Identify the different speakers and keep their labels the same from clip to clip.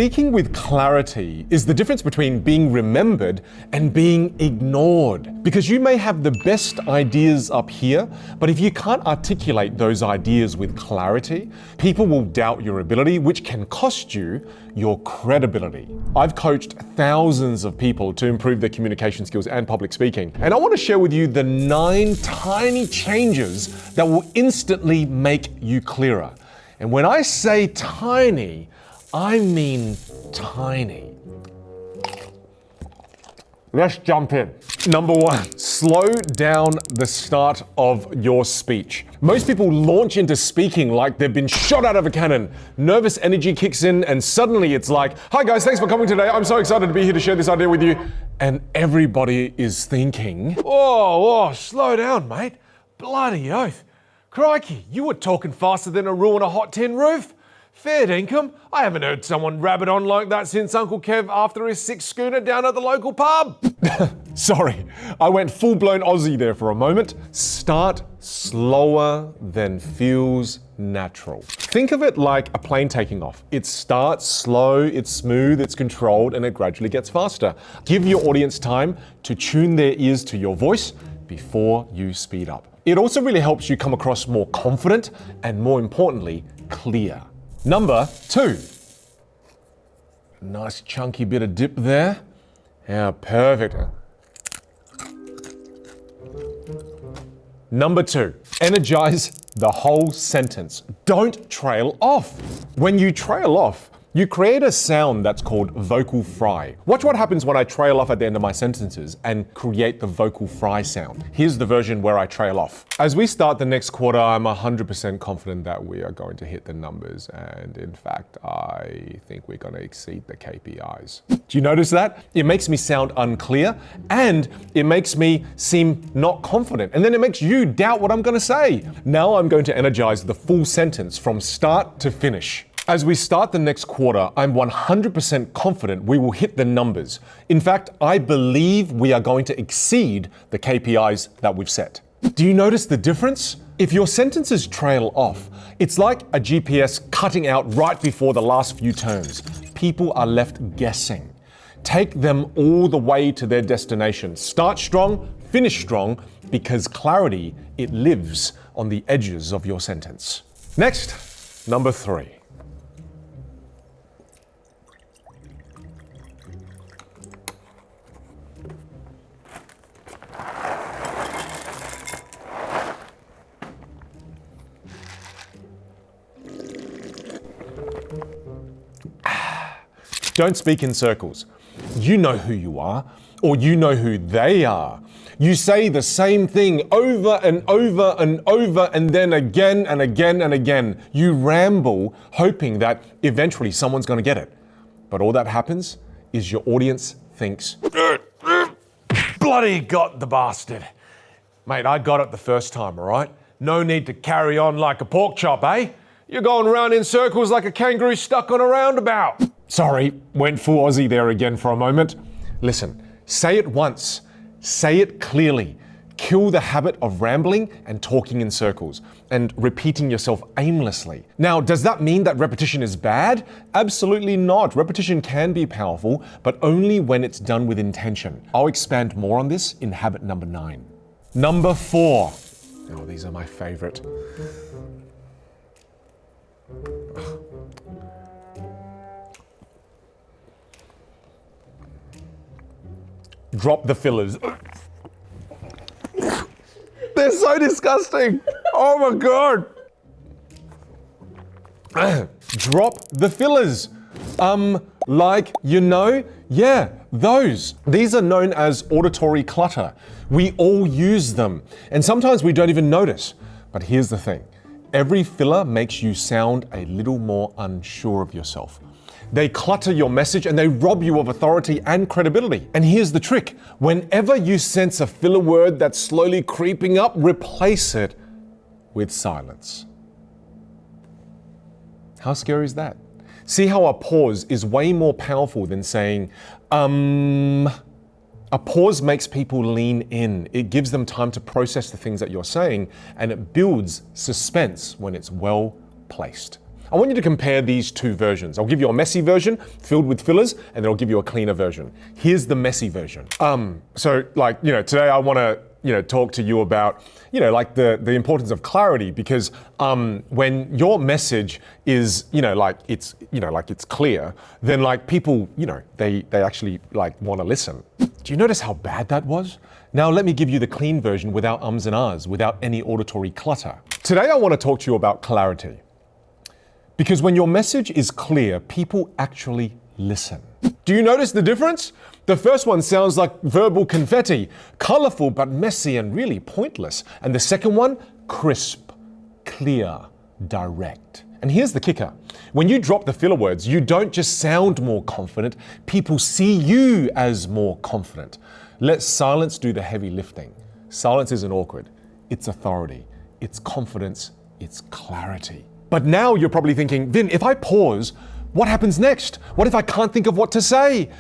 Speaker 1: Speaking with clarity is the difference between being remembered and being ignored. Because you may have the best ideas up here, but if you can't articulate those ideas with clarity, people will doubt your ability, which can cost you your credibility. I've coached thousands of people to improve their communication skills and public speaking, and I want to share with you the 9 tiny changes that will instantly make you clearer. And when I say tiny, I mean tiny. Let's jump in. Number 1, slow down the start of your speech. Most people launch into speaking like they've been shot out of a cannon. Nervous energy kicks in and suddenly it's like, hi guys, thanks for coming today. I'm so excited to be here to share this idea with you. And everybody is thinking, whoa, slow down, mate. Bloody oath. Crikey, you were talking faster than a roux on a hot tin roof. Fair dinkum. I haven't heard someone rabbit on like that since Uncle Kev after his 6 schooner down at the local pub. Sorry, I went full-blown Aussie there for a moment. Start slower than feels natural. Think of it like a plane taking off. It starts slow, it's smooth, it's controlled, and it gradually gets faster. Give your audience time to tune their ears to your voice before you speed up. It also really helps you come across more confident and, more importantly, clear. Number 2. Nice chunky bit of dip there. Yeah, perfect. Number 2, energize the whole sentence. Don't trail off. When you trail off, you create a sound that's called vocal fry. Watch what happens when I trail off at the end of my sentences and create the vocal fry sound. Here's the version where I trail off. As we start the next quarter, I'm 100% confident that we are going to hit the numbers. And in fact, I think we're going to exceed the KPIs. Do you notice that? It makes me sound unclear and it makes me seem not confident. And then it makes you doubt what I'm going to say. Now I'm going to energize the full sentence from start to finish. As we start the next quarter, I'm 100% confident we will hit the numbers. In fact, I believe we are going to exceed the KPIs that we've set. Do you notice the difference? If your sentences trail off, it's like a GPS cutting out right before the last few turns. People are left guessing. Take them all the way to their destination. Start strong, finish strong, because clarity, it lives on the edges of your sentence. Next, number 3. Don't speak in circles. You know who you are, or you know who they are. You say the same thing over and over and over, and then again and again and again. You ramble, hoping that eventually someone's going to get it. But all that happens is your audience thinks, bloody got the bastard. Mate, I got it the first time, all right? No need to carry on like a pork chop, eh? You're going round in circles like a kangaroo stuck on a roundabout. Sorry, went full Aussie there again for a moment. Listen, say it once, say it clearly. Kill the habit of rambling and talking in circles and repeating yourself aimlessly. Now, does that mean that repetition is bad? Absolutely not. Repetition can be powerful, but only when it's done with intention. I'll expand more on this in habit number 9. Number 4. Oh, these are my favorite. Drop the fillers. They're so disgusting. Oh my God. Drop the fillers. Yeah, those. These are known as auditory clutter. We all use them. And sometimes we don't even notice. But here's the thing. Every filler makes you sound a little more unsure of yourself. They clutter your message and they rob you of authority and credibility. And here's the trick. Whenever you sense a filler word that's slowly creeping up, replace it with silence. How scary is that? See how a pause is way more powerful than saying, A pause makes people lean in. It gives them time to process the things that you're saying, and it builds suspense when it's well placed. I want you to compare these two versions. I'll give you a messy version filled with fillers, and then I'll give you a cleaner version. Here's the messy version. Today I want to, talk to you about, the importance of clarity, because when your message is, it's clear, then people, they actually want to listen. Do you notice how bad that was? Now let me give you the clean version without ums and ahs, without any auditory clutter. Today I want to talk to you about clarity. Because when your message is clear, people actually listen. Do you notice the difference? The first one sounds like verbal confetti, colorful but messy and really pointless. And the second one, crisp, clear, direct. And here's the kicker. When you drop the filler words, you don't just sound more confident, people see you as more confident. Let silence do the heavy lifting. Silence isn't awkward. It's authority. It's confidence. It's clarity. But now you're probably thinking, Vin, if I pause, what happens next? What if I can't think of what to say?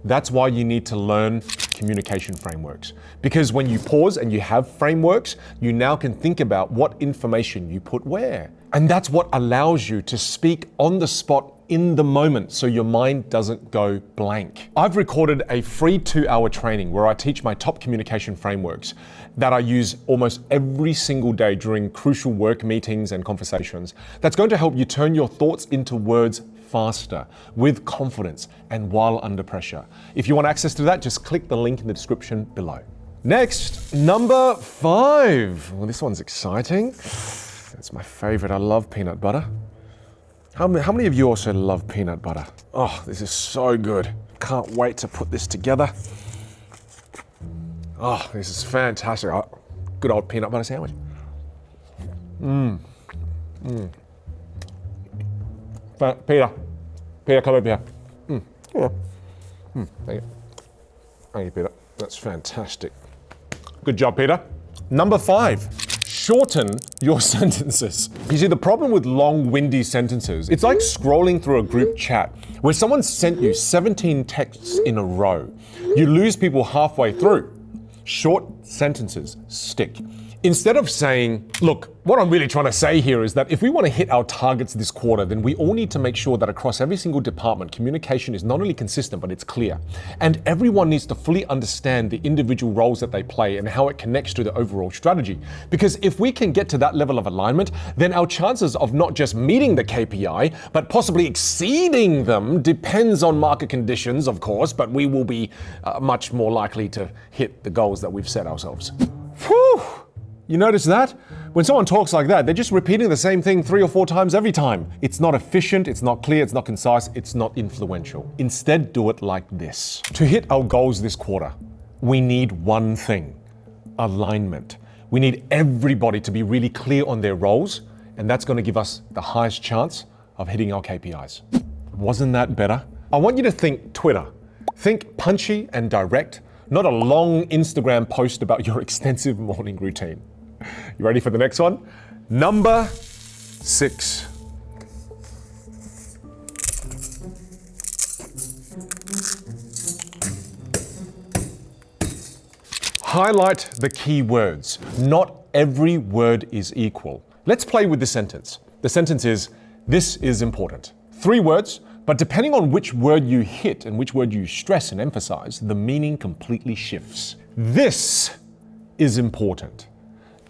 Speaker 1: That's why you need to learn communication frameworks. Because when you pause and you have frameworks, you now can think about what information you put where. And that's what allows you to speak on the spot in the moment so your mind doesn't go blank. I've recorded a free 2-hour training where I teach my top communication frameworks that I use almost every single day during crucial work meetings and conversations. That's going to help you turn your thoughts into words faster, with confidence, and while under pressure. If you want access to that, just click the link in the description below. Next, number 5. Well, this one's exciting. It's my favorite. I love peanut butter. How many of you also love peanut butter? Oh, this is so good. Can't wait to put this together. Oh, this is fantastic. Good old peanut butter sandwich. Peter, come over here. Thank you, Peter. That's fantastic. Good job, Peter. Number 5, shorten your sentences. You see, the problem with long, windy sentences, it's like scrolling through a group chat where someone sent you 17 texts in a row. You lose people halfway through. Short sentences stick. Instead of saying, look, what I'm really trying to say here is that if we want to hit our targets this quarter, then we all need to make sure that across every single department, communication is not only consistent, but it's clear. And everyone needs to fully understand the individual roles that they play and how it connects to the overall strategy. Because if we can get to that level of alignment, then our chances of not just meeting the KPI, but possibly exceeding them depends on market conditions, of course, but we will be much more likely to hit the goals that we've set ourselves. Whew! You notice that? When someone talks like that, they're just repeating the same thing 3 or 4 times every time. It's not efficient, it's not clear, it's not concise, it's not influential. Instead, do it like this. To hit our goals this quarter, we need one thing: alignment. We need everybody to be really clear on their roles, and that's going to give us the highest chance of hitting our KPIs. Wasn't that better? I want you to think Twitter. Think punchy and direct, not a long Instagram post about your extensive morning routine. You ready for the next one? Number 6. Highlight the key words. Not every word is equal. Let's play with the sentence. The sentence is, this is important. 3 words, but depending on which word you hit and which word you stress and emphasize, the meaning completely shifts. This is important.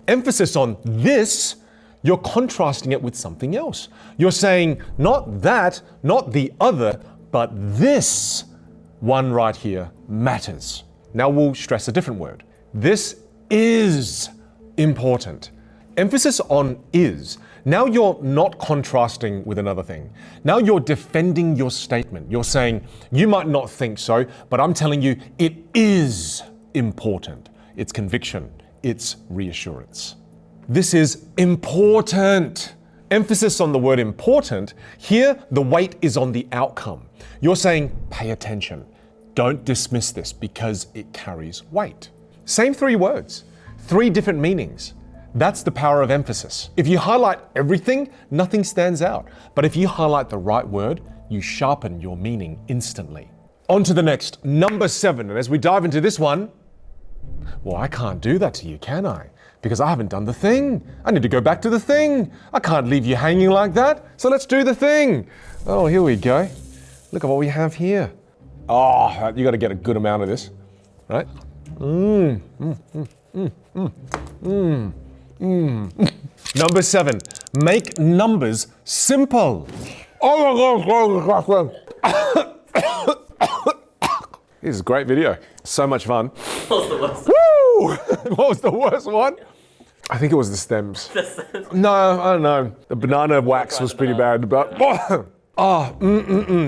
Speaker 1: Emphasis on this, you're contrasting it with something else. You're saying not that, not the other, but this one right here matters. Now we'll stress a different word. This is important. Emphasis on is. Now you're not contrasting with another thing. Now you're defending your statement. You're saying, you might not think so, but I'm telling you, it is important. It's conviction. It's reassurance. This is important. Emphasis on the word important. Here, the weight is on the outcome. You're saying, pay attention. Don't dismiss this because it carries weight. Same 3 words, 3 different meanings. That's the power of emphasis. If you highlight everything, nothing stands out. But if you highlight the right word, you sharpen your meaning instantly. On to the next, number 7. And as we dive into this one, well, I can't do that to you, can I? Because I haven't done the thing. I need to go back to the thing. I can't leave you hanging like that. So let's do the thing. Oh, here we go. Look at what we have here. Oh, you got to get a good amount of this, right? Number 7, make numbers simple. Oh my God. This is a great video. So much fun.
Speaker 2: What was the worst?
Speaker 1: Woo! What was the worst one? I think it was the stems. No, I don't know. The banana wax was pretty bad, but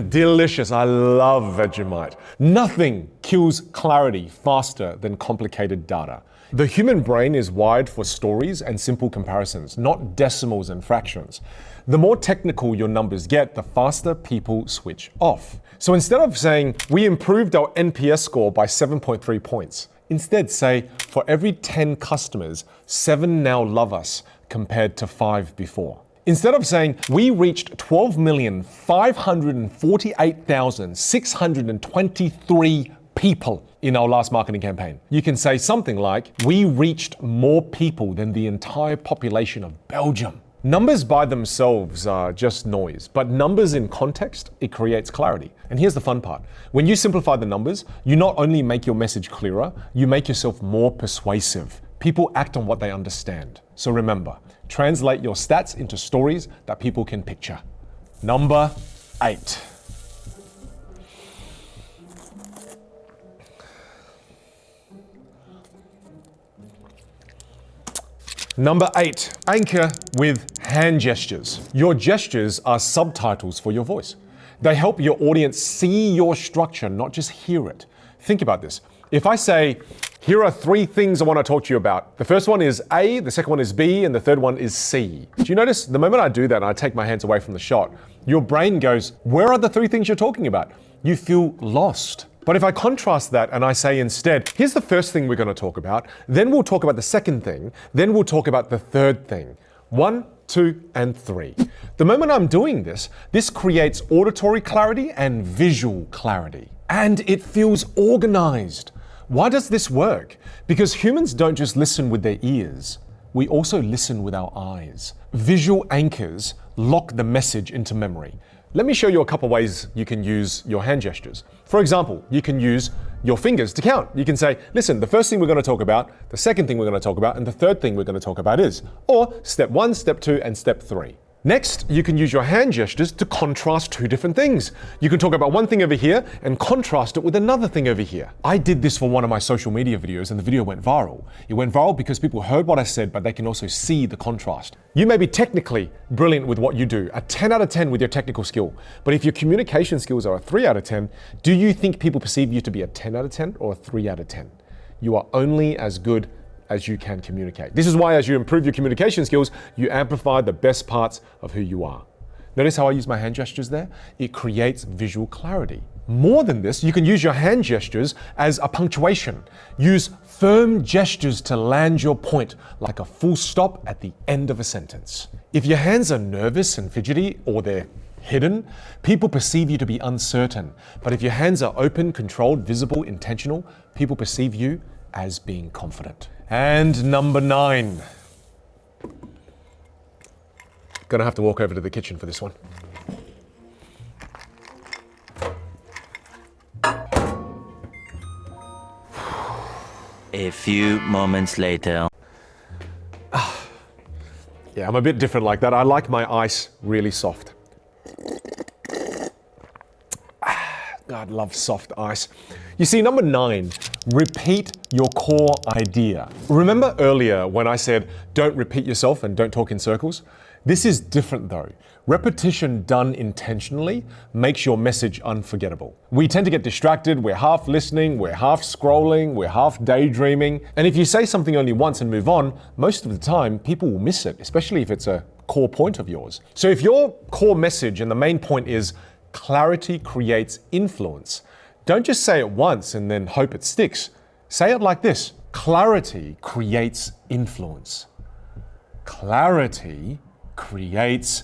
Speaker 1: delicious. I love Vegemite. Nothing kills clarity faster than complicated data. The human brain is wired for stories and simple comparisons, not decimals and fractions. The more technical your numbers get, the faster people switch off. So instead of saying, we improved our NPS score by 7.3 points, instead say, for every 10 customers, 7 now love us compared to 5 before. Instead of saying, we reached 12,548,623 people in our last marketing campaign, you can say something like, we reached more people than the entire population of Belgium. Numbers by themselves are just noise, but numbers in context, it creates clarity. And here's the fun part. When you simplify the numbers, you not only make your message clearer, you make yourself more persuasive. People act on what they understand. So remember, translate your stats into stories that people can picture. Number 8. Number 8, anchor with hand gestures. Your gestures are subtitles for your voice. They help your audience see your structure, not just hear it. Think about this. If I say, here are 3 things I want to talk to you about. The first one is A, the second one is B, and the third one is C. Do you notice the moment I do that and I take my hands away from the shot, your brain goes, where are the 3 things you're talking about? You feel lost. But if I contrast that and I say instead, here's the first thing we're going to talk about, then we'll talk about the second thing, then we'll talk about the third thing. 1, 2, and 3. The moment I'm doing this, this creates auditory clarity and visual clarity. And it feels organized. Why does this work? Because humans don't just listen with their ears. We also listen with our eyes. Visual anchors lock the message into memory. Let me show you a couple ways you can use your hand gestures. For example, you can use your fingers to count. You can say, listen, the first thing we're going to talk about, the second thing we're going to talk about, and the third thing we're going to talk about is, or step 1, step 2, and step 3. Next, you can use your hand gestures to contrast 2 different things. You can talk about one thing over here and contrast it with another thing over here. I did this for one of my social media videos and the video went viral. It went viral because people heard what I said, but they can also see the contrast. You may be technically brilliant with what you do, a 10 out of 10 with your technical skill. But if your communication skills are a 3 out of 10, do you think people perceive you to be a 10 out of 10 or a 3 out of 10? You are only as good as you can communicate. This is why as you improve your communication skills, you amplify the best parts of who you are. Notice how I use my hand gestures there? It creates visual clarity. More than this, you can use your hand gestures as a punctuation. Use firm gestures to land your point like a full stop at the end of a sentence. If your hands are nervous and fidgety or they're hidden, people perceive you to be uncertain. But if your hands are open, controlled, visible, intentional, people perceive you as being confident. And number 9. Gonna have to walk over to the kitchen for this one.
Speaker 2: A few moments later.
Speaker 1: Yeah, I'm a bit different like that. I like my ice really soft. God, love soft ice. You see, number 9, repeat your core idea. Remember earlier when I said, don't repeat yourself and don't talk in circles? This is different though. Repetition done intentionally makes your message unforgettable. We tend to get distracted, we're half listening, we're half scrolling, we're half daydreaming. And if you say something only once and move on, most of the time people will miss it, especially if it's a core point of yours. So if your core message and the main point is clarity creates influence, don't just say it once and then hope it sticks. Say it like this: clarity creates influence. Clarity creates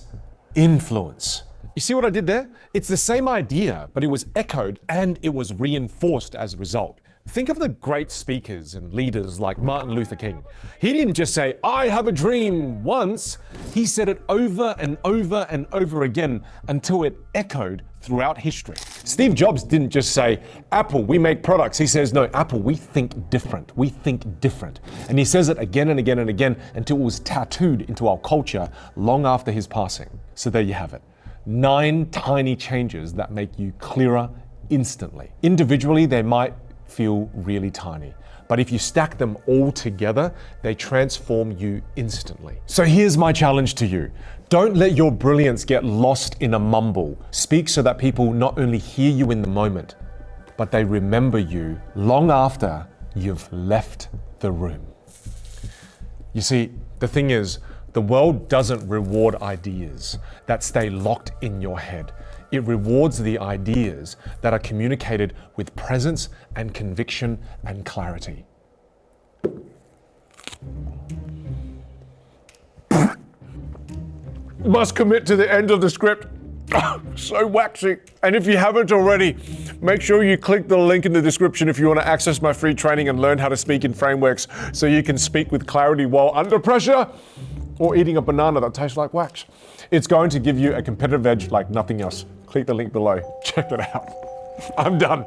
Speaker 1: influence. You see what I did there? It's the same idea, but it was echoed and it was reinforced as a result. Think of the great speakers and leaders like Martin Luther King. He didn't just say, "I have a dream" once. He said it over and over and over again until it echoed throughout history. Steve Jobs didn't just say, "Apple, we make products." He says, "No, Apple, we think different. We think different." And he says it again and again and again until it was tattooed into our culture long after his passing. So there you have it. 9 tiny changes that make you clearer instantly. Individually, they might feel really tiny, but if you stack them all together, they transform you instantly. So here's my challenge to you. Don't let your brilliance get lost in a mumble. Speak so that people not only hear you in the moment, but they remember you long after you've left the room. You see, the thing is, the world doesn't reward ideas that stay locked in your head. It rewards the ideas that are communicated with presence and conviction and clarity. Must commit to the end of the script. So waxy. And if you haven't already, make sure you click the link in the description if you want to access my free training and learn how to speak in frameworks so you can speak with clarity while under pressure or eating a banana that tastes like wax. It's going to give you a competitive edge like nothing else. Click the link below. Check it out. I'm done.